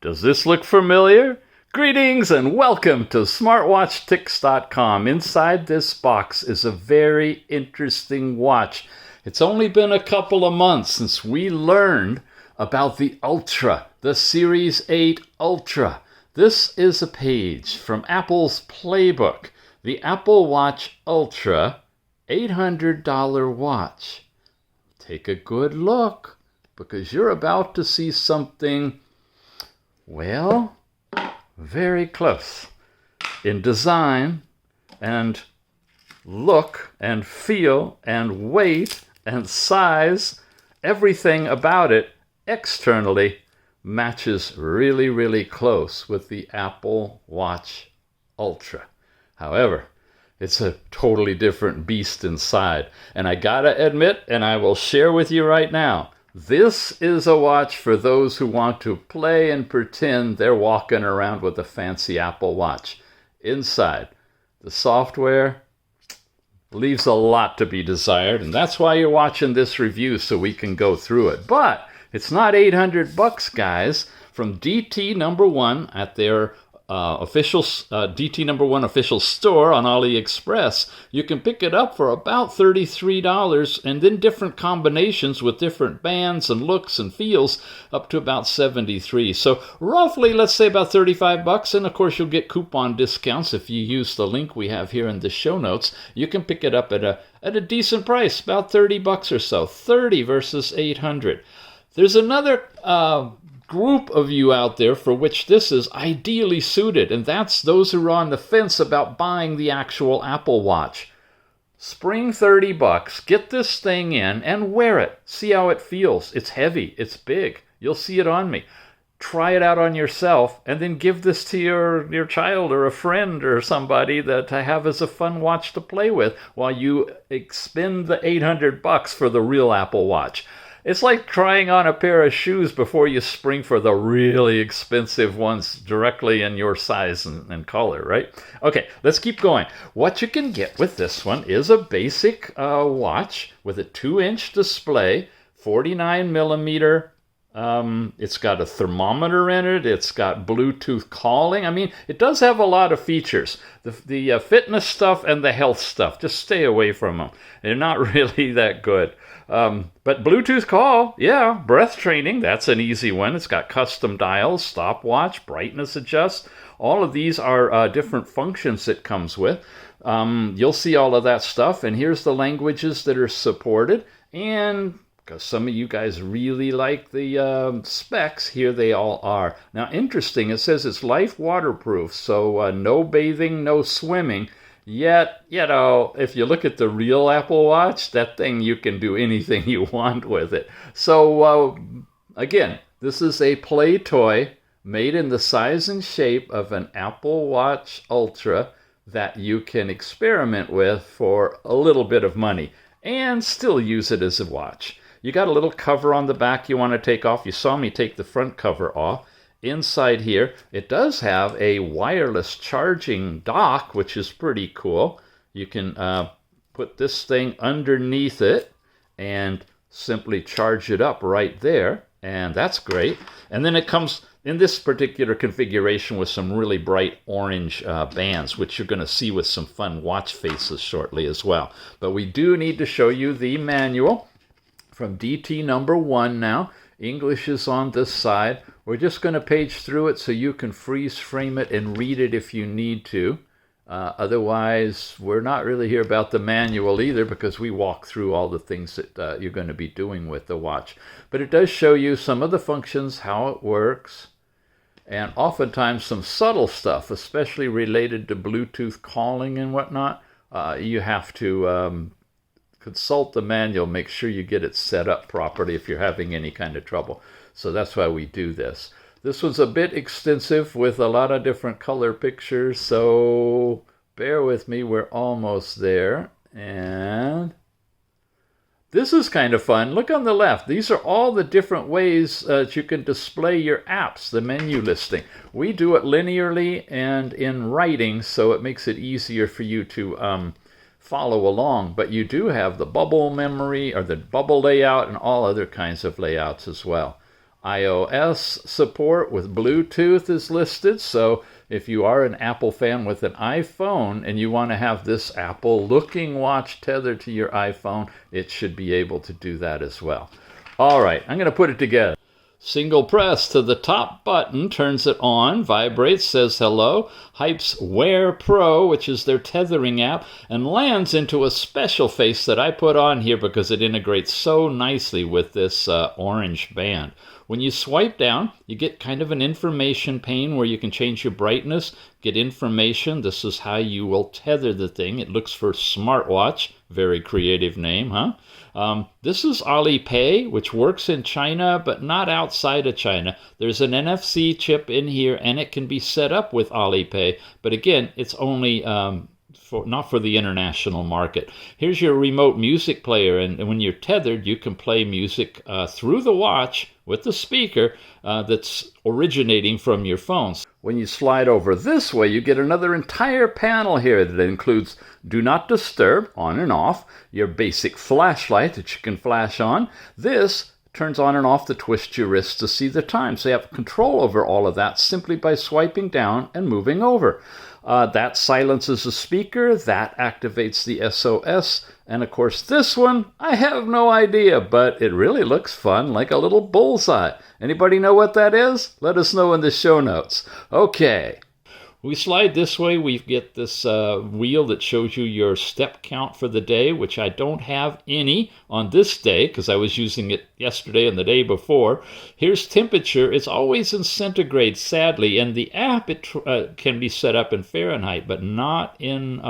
Does this look familiar? Greetings and welcome to SmartWatchTix.com. Inside this box is a very interesting watch. It's only been a couple of months since we learned about the Ultra, the Series 8 Ultra. This is a page from Apple's playbook, the Apple Watch Ultra $800 watch. Take a good look because you're about to see something, well, very close in design and look and feel and weight and size. Everything about it externally matches really, really close with the Apple Watch Ultra. However, it's a totally different beast inside. And I gotta admit, and I will share with you right now, this is a watch for those who want to play and pretend they're walking around with a fancy Apple Watch. Inside, the software leaves a lot to be desired, and that's why you're watching this review, so we can go through it. But it's not $800, guys. From DTNo.1 at their official DTNo.1 official store on AliExpress, you can pick it up for about $33, and then different combinations with different bands and looks and feels up to about $73. So roughly, let's say about $35, and of course you'll get coupon discounts if you use the link we have here in the show notes. You can pick it up at a decent price, about $30 or so. 30 versus 800. There's another group of you out there for which this is ideally suited, and that's those who are on the fence about buying the actual Apple Watch. Spring $30, get this thing in and wear it. See how it feels. It's heavy, it's big. You'll see it on me. Try it out on yourself, and then give this to your child or a friend or somebody that to have as a fun watch to play with while you expend the $800 for the real Apple Watch. It's like trying on a pair of shoes before you spring for the really expensive ones directly in your size and color, right? Okay, let's keep going. What you can get with this one is a basic watch with a 2-inch display, 49 millimeter. It's got a thermometer in it. It's got Bluetooth calling. I mean, it does have a lot of features. The fitness stuff and the health stuff, just stay away from them. They're not really that good. But Bluetooth call, yeah, breath training, that's an easy one. It's got custom dials, stopwatch, brightness adjust. All of these are different functions it comes with. You'll see all of that stuff, and here's the languages that are supported. And because some of you guys really like the specs, here they all are. Now, interesting, it says it's life waterproof, so no bathing, no swimming. Yet, you know, if you look at the real Apple Watch, that thing, you can do anything you want with it. So, again, this is a play toy made in the size and shape of an Apple Watch Ultra that you can experiment with for a little bit of money and still use it as a watch. You got a little cover on the back you want to take off. You saw me take the front cover off. Inside here, it does have a wireless charging dock, which is pretty cool. You can put this thing underneath it and simply charge it up right there, and that's great. And then it comes in this particular configuration with some really bright orange bands, which you're going to see with some fun watch faces shortly as well. But we do need to show you the manual from DTNo.1 now. English is on this side. We're just going to page through it so you can freeze frame it and read it if you need to. Otherwise, we're not really here about the manual either, because we walk through all the things that you're going to be doing with the watch. But it does show you some of the functions, how it works, and oftentimes some subtle stuff, especially related to Bluetooth calling and whatnot. You have to consult the manual, make sure you get it set up properly if you're having any kind of trouble. So that's why we do this. This one's a bit extensive with a lot of different color pictures, so bear with me, we're almost there. And this is kind of fun. Look on the left. These are all the different ways that you can display your apps, the menu listing. We do it linearly and in writing, so it makes it easier for you to follow along, but you do have the bubble memory or the bubble layout and all other kinds of layouts as well. iOS support with Bluetooth is listed, so if you are an Apple fan with an iPhone and you want to have this Apple-looking watch tethered to your iPhone, it should be able to do that as well. All right, I'm going to put it together. Single press to the top button turns it on, vibrates, says hello, hypes Wear Pro, which is their tethering app, and lands into a special face that I put on here because it integrates so nicely with this orange band. When you swipe down, you get kind of an information pane where you can change your brightness, get information. This is how you will tether the thing. It looks for Smartwatch. Very creative name, huh? This is Alipay, which works in China, but not outside of China. There's an NFC chip in here, and it can be set up with Alipay. But again, it's only not for the international market. Here's your remote music player, and when you're tethered, you can play music through the watch with the speaker that's originating from your phones. When you slide over this way, you get another entire panel here that includes Do Not Disturb, on and off, your basic flashlight that you can flash on. This turns on and off to twist your wrist to see the time. So you have control over all of that simply by swiping down and moving over. That silences the speaker, that activates the SOS, and of course this one, I have no idea, but it really looks fun, like a little bullseye. Anybody know what that is? Let us know in the show notes. Okay. We slide this way, we get this wheel that shows you your step count for the day, which I don't have any on this day because I was using it yesterday and the day before. Here's temperature. It's always in centigrade, sadly. In the app, it can be set up in Fahrenheit, but not in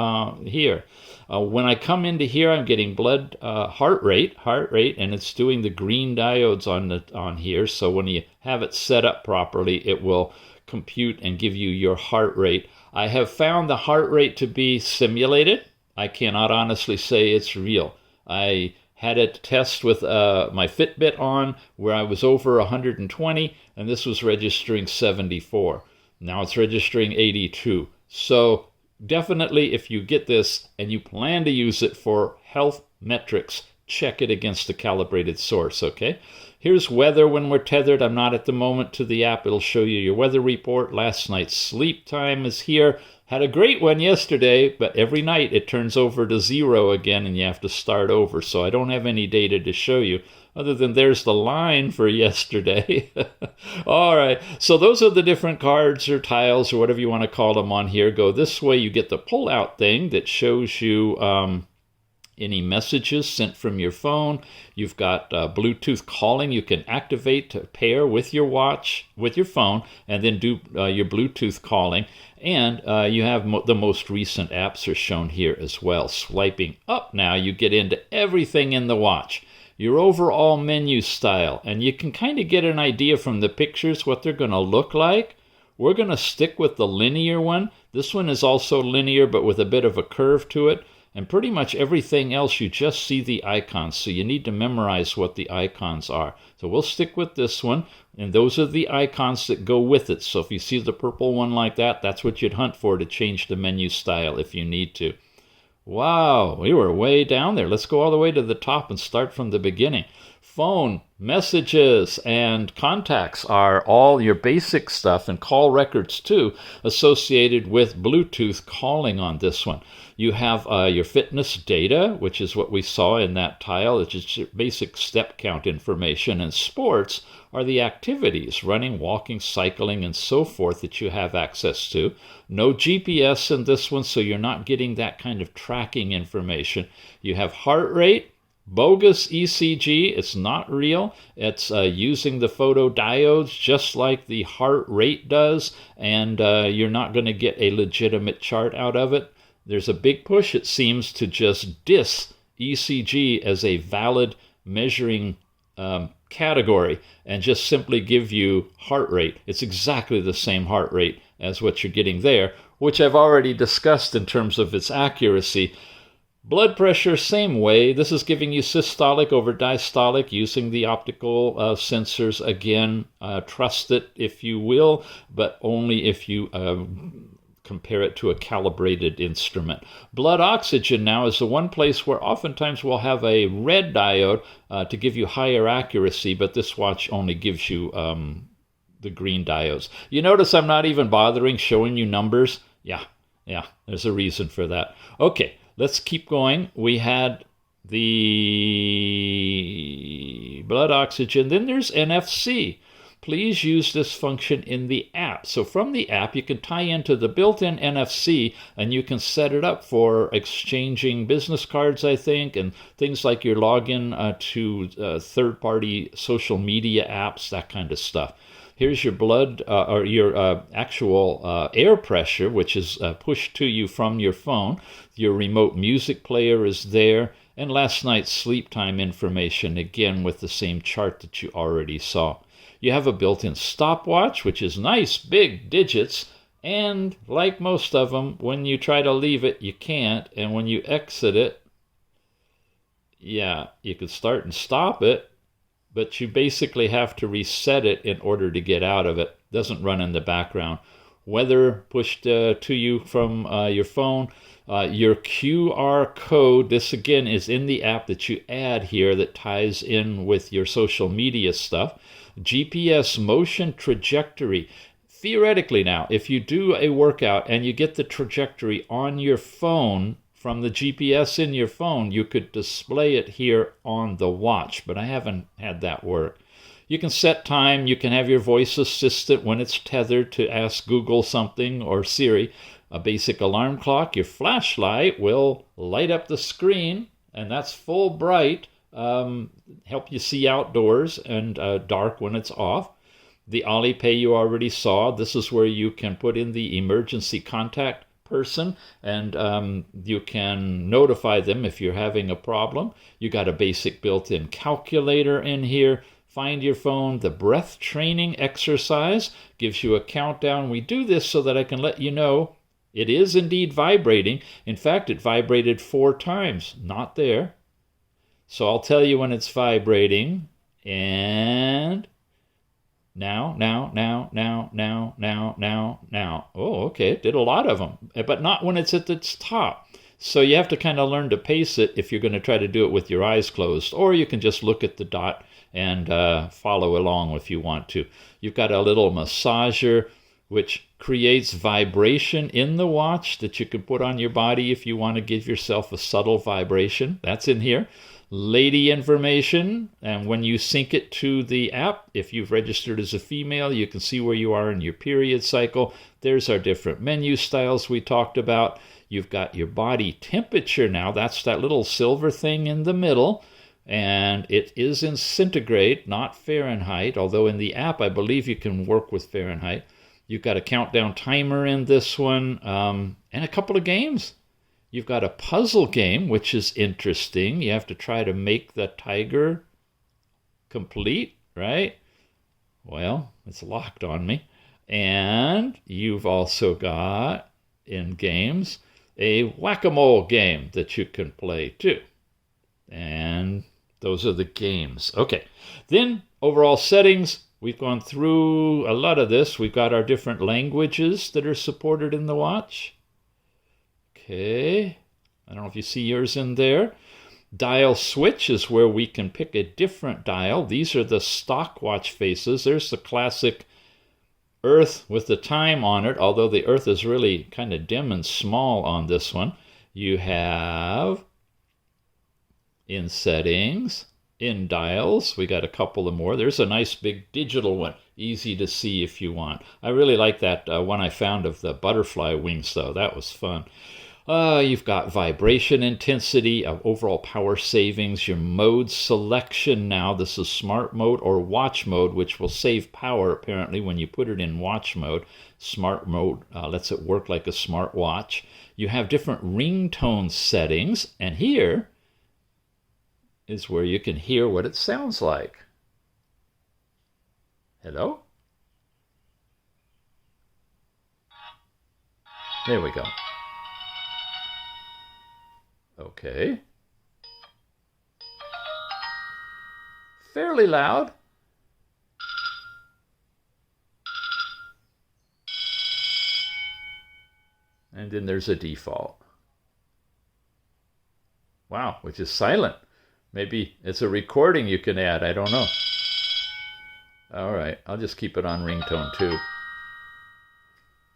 here. When I come into here, I'm getting blood heart rate, and it's doing the green diodes on here. So when you have it set up properly, it will compute and give you your heart rate. I have found the heart rate to be simulated. I cannot honestly say it's real. I had it test with my Fitbit on where I was over 120 and this was registering 74. Now it's registering 82. So definitely if you get this and you plan to use it for health metrics, check it against a calibrated source, okay? Here's weather when we're tethered. I'm not at the moment to the app. It'll show you your weather report. Last night's sleep time is here. Had a great one yesterday, but every night it turns over to 0 again and you have to start over. So I don't have any data to show you other than there's the line for yesterday. All right, so those are the different cards or tiles or whatever you want to call them on here. Go this way, you get the pull-out thing that shows you any messages sent from your phone. You've got Bluetooth calling you can activate to pair with your watch, with your phone, and then do your Bluetooth calling. And you have the most recent apps are shown here as well. Swiping up now, you get into everything in the watch. Your overall menu style, and you can kind of get an idea from the pictures what they're going to look like. We're going to stick with the linear one. This one is also linear, but with a bit of a curve to it. And pretty much everything else, you just see the icons. So you need to memorize what the icons are. So we'll stick with this one. And those are the icons that go with it. So if you see the purple one like that, that's what you'd hunt for to change the menu style if you need to. Wow, we were way down there. Let's go all the way to the top and start from the beginning. Phone, messages, and contacts are all your basic stuff, and call records too, associated with Bluetooth calling on this one. You have your fitness data, which is what we saw in that tile, which is your basic step count information, and sports are the activities, running, walking, cycling, and so forth that you have access to. No GPS in this one, so you're not getting that kind of tracking information. You have heart rate, bogus ECG, it's not real. It's using the photodiodes just like the heart rate does, and you're not going to get a legitimate chart out of it. There's a big push, it seems, to just diss ECG as a valid measuring category and just simply give you heart rate. It's exactly the same heart rate as what you're getting there, which I've already discussed in terms of its accuracy. Blood pressure, same way. This is giving you systolic over diastolic using the optical sensors. Again, trust it if you will, but only if you compare it to a calibrated instrument. Blood oxygen now is the one place where oftentimes we'll have a red diode to give you higher accuracy, but this watch only gives you the green diodes. You notice I'm not even bothering showing you numbers? Yeah, there's a reason for that. Okay, let's keep going. We had the blood oxygen. Then there's NFC. Please use this function in the app. So from the app, you can tie into the built-in NFC, and you can set it up for exchanging business cards, I think, and things like your login to third-party social media apps, that kind of stuff. Here's your blood or your actual air pressure, which is pushed to you from your phone. Your remote music player is there. And last night's sleep time information, again with the same chart that you already saw. You have a built-in stopwatch, which is nice, big digits. And like most of them, when you try to leave it, you can't. And when you exit it, yeah, you could start and stop it, but you basically have to reset it in order to get out of it. It doesn't run in the background. Weather pushed to you from your phone. Your QR code, this again is in the app that you add here that ties in with your social media stuff. GPS motion trajectory. Theoretically now, if you do a workout and you get the trajectory on your phone from the GPS in your phone, you could display it here on the watch, but I haven't had that work. You can set time. You can have your voice assistant when it's tethered to ask Google something or Siri. A basic alarm clock. Your flashlight will light up the screen, and that's full bright. Help you see outdoors, and dark when it's off. The Alipay you already saw. This is where you can put in the emergency contact person, and you can notify them if you're having a problem. You got a basic built-in calculator in here. Find your phone. The breath training exercise gives you a countdown. We do this so that I can let you know it is indeed vibrating. In fact, it vibrated 4 times. Not there. So I'll tell you when it's vibrating. And now. Oh, okay. It did a lot of them, but not when it's at its top. So you have to kind of learn to pace it if you're going to try to do it with your eyes closed, or you can just look at the dot and follow along if you want to. You've got a little massager which creates vibration in the watch that you can put on your body if you want to give yourself a subtle vibration. That's in here. Lady information, and when you sync it to the app, if you've registered as a female, you can see where you are in your period cycle. There's our different menu styles we talked about. You've got your body temperature now. That's that little silver thing in the middle. And it is in centigrade, not Fahrenheit, although in the app I believe you can work with Fahrenheit. You've got a countdown timer in this one, and a couple of games. You've got a puzzle game, which is interesting. You have to try to make the tiger complete, right? Well, it's locked on me. And you've also got, in games, a whack-a-mole game that you can play too. And those are the games. Okay, then overall settings. We've gone through a lot of this. We've got our different languages that are supported in the watch. Okay, I don't know if you see yours in there. Dial switch is where we can pick a different dial. These are the stock watch faces. There's the classic Earth with the time on it, although the Earth is really kind of dim and small on this one. You have in settings, in dials, we got a couple of more. There's a nice big digital one, easy to see if you want. I really like that one I found of the butterfly wings, though. That was fun. You've got vibration intensity, overall power savings, your mode selection now. This is smart mode or watch mode, which will save power apparently when you put it in watch mode. Smart mode lets it work like a smart watch. You have different ringtone settings, and here is where you can hear what it sounds like. Hello? There we go. Okay. Fairly loud. And then there's a default. Wow, which is silent. Maybe it's a recording you can add. I don't know. All right, I'll just keep it on ringtone too.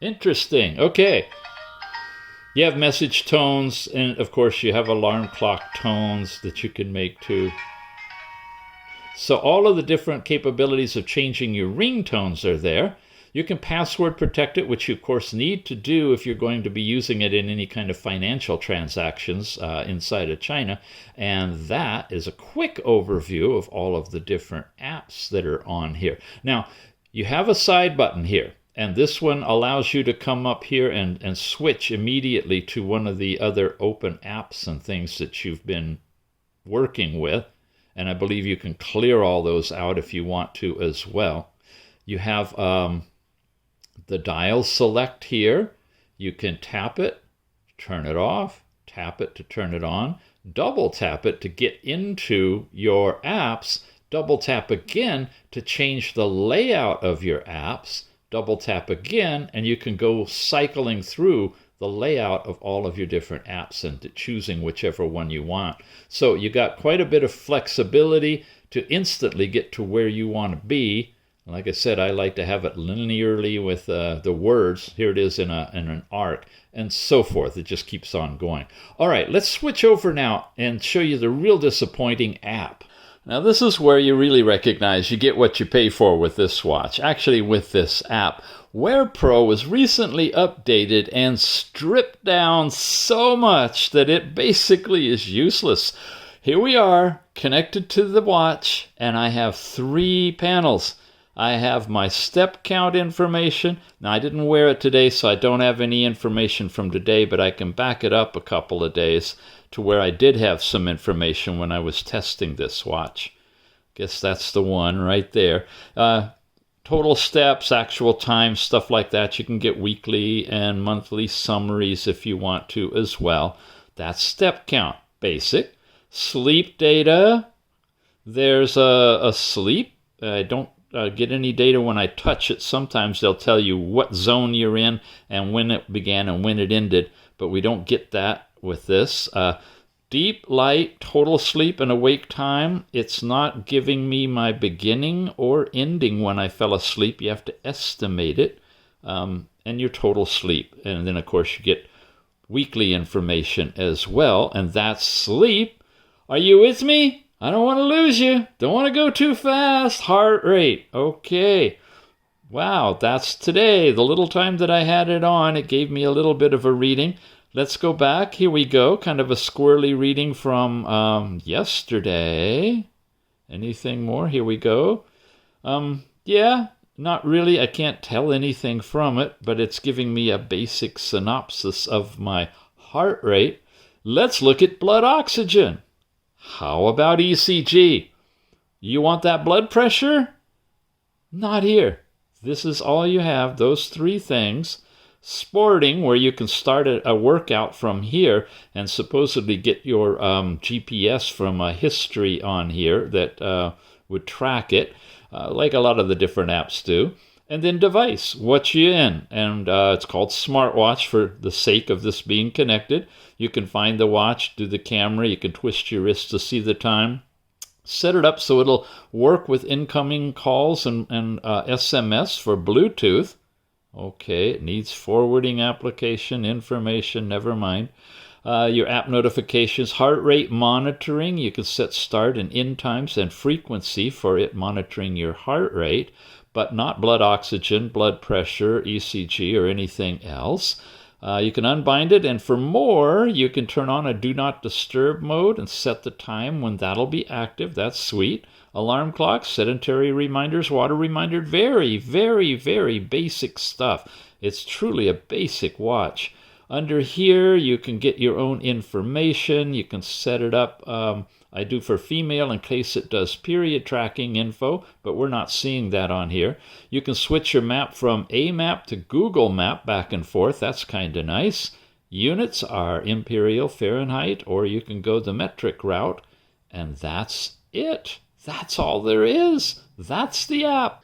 Interesting. Okay. You have message tones, and of course you have alarm clock tones that you can make too. So all of the different capabilities of changing your ringtones are there. You can password protect it, which you of course need to do if you're going to be using it in any kind of financial transactions inside of China. And that is a quick overview of all of the different apps that are on here. Now, you have a side button here. And this one allows you to come up here and switch immediately to one of the other open apps and things that you've been working with. And I believe you can clear all those out if you want to as well. You have the dial select here. You can tap it, turn it off, tap it to turn it on, double tap it to get into your apps, double tap again to change the layout of your apps, double tap again, and you can go cycling through the layout of all of your different apps and choosing whichever one you want. So you got quite a bit of flexibility to instantly get to where you want to be. Like I said, I like to have it linearly with the words. Here it is in an arc, and so forth. It just keeps on going. All right, let's switch over now and show you the real disappointing app. Now this is where you really recognize you get what you pay for with this watch. Actually, with this app, Wear Pro was recently updated and stripped down so much that it basically is useless. Here we are, connected to the watch, and I have 3 panels. I have my step count information. Now, I didn't wear it today, so I don't have any information from today, but I can back it up a couple of days to where I did have some information when I was testing this watch. Guess that's the one right there. Total steps, actual time, stuff like that. You can get weekly and monthly summaries if you want to as well. That's step count, basic. Sleep data, there's a sleep. I don't get any data when I touch it. Sometimes they'll tell you what zone you're in and when it began and when it ended, but we don't get that with this. Deep, light, total sleep and awake time. It's not giving me my beginning or ending when I fell asleep. You have to estimate it, and your total sleep. And then, of course, you get weekly information as well, and that's sleep. Are you with me? I don't want to lose you. Don't want to go too fast. Heart rate. Okay. Wow, that's today. The little time that I had it on, it gave me a little bit of a reading. Let's go back. Here we go. Kind of a squirrely reading from yesterday. Anything more? Here we go. Yeah, not really. I can't tell anything from it, but it's giving me a basic synopsis of my heart rate. Let's look at blood oxygen. How about ECG? You want that blood pressure? Not here. This is all you have, those 3 things. Sporting, where you can start a workout from here and supposedly get your GPS from a history on here that would track it, like a lot of the different apps do. And then device, what you in. And it's called Smartwatch for the sake of this being connected. You can find the watch, do the camera, you can twist your wrist to see the time. Set it up so it'll work with incoming calls and SMS for Bluetooth. Okay, it needs forwarding application information, never mind. Your app notifications, heart rate monitoring. You can set start and end times and frequency for it monitoring your heart rate, but not blood oxygen, blood pressure, ECG, or anything else. You can unbind it, and for more, you can turn on a do not disturb mode and set the time when that'll be active. That's sweet. Alarm clocks, sedentary reminders, water reminder, very, very, very basic stuff. It's truly a basic watch. Under here, you can get your own information. You can set it up. I do for female in case it does period tracking info, but we're not seeing that on here. You can switch your map from A map to Google Map back and forth. That's kind of nice. Units are imperial, Fahrenheit, or you can go the metric route, and that's it. That's all there is. That's the app.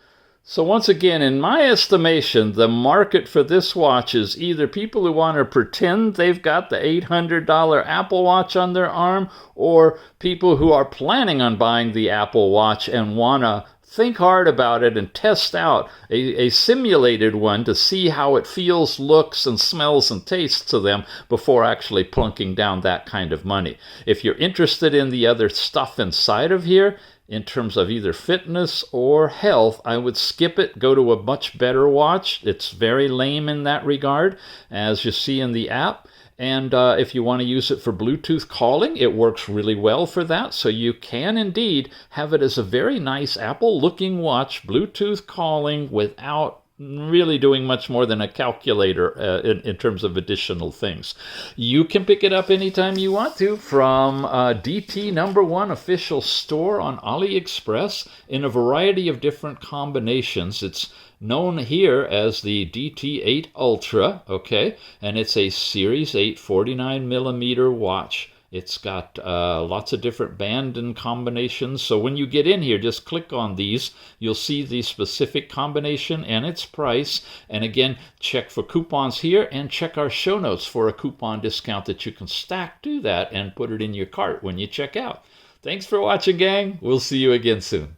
So once again, in my estimation, the market for this watch is either people who want to pretend they've got the $800 Apple Watch on their arm, or people who are planning on buying the Apple Watch and want to think hard about it and test out a simulated one to see how it feels, looks, and smells and tastes to them before actually plunking down that kind of money. If you're interested in the other stuff inside of here, in terms of either fitness or health, I would skip it, go to a much better watch. It's very lame in that regard, as you see in the app. And if you want to use it for Bluetooth calling, it works really well for that. So you can indeed have it as a very nice Apple-looking watch, Bluetooth calling, without really doing much more than a calculator in terms of additional things. You can pick it up anytime you want to from DTNo.1 official store on AliExpress in a variety of different combinations. It's known here as the DT8 Ultra, okay, and it's a Series 8 49mm watch. It's got lots of different band and combinations. So when you get in here, just click on these. You'll see the specific combination and its price. And again, check for coupons here and check our show notes for a coupon discount that you can stack to that and put it in your cart when you check out. Thanks for watching, gang. We'll see you again soon.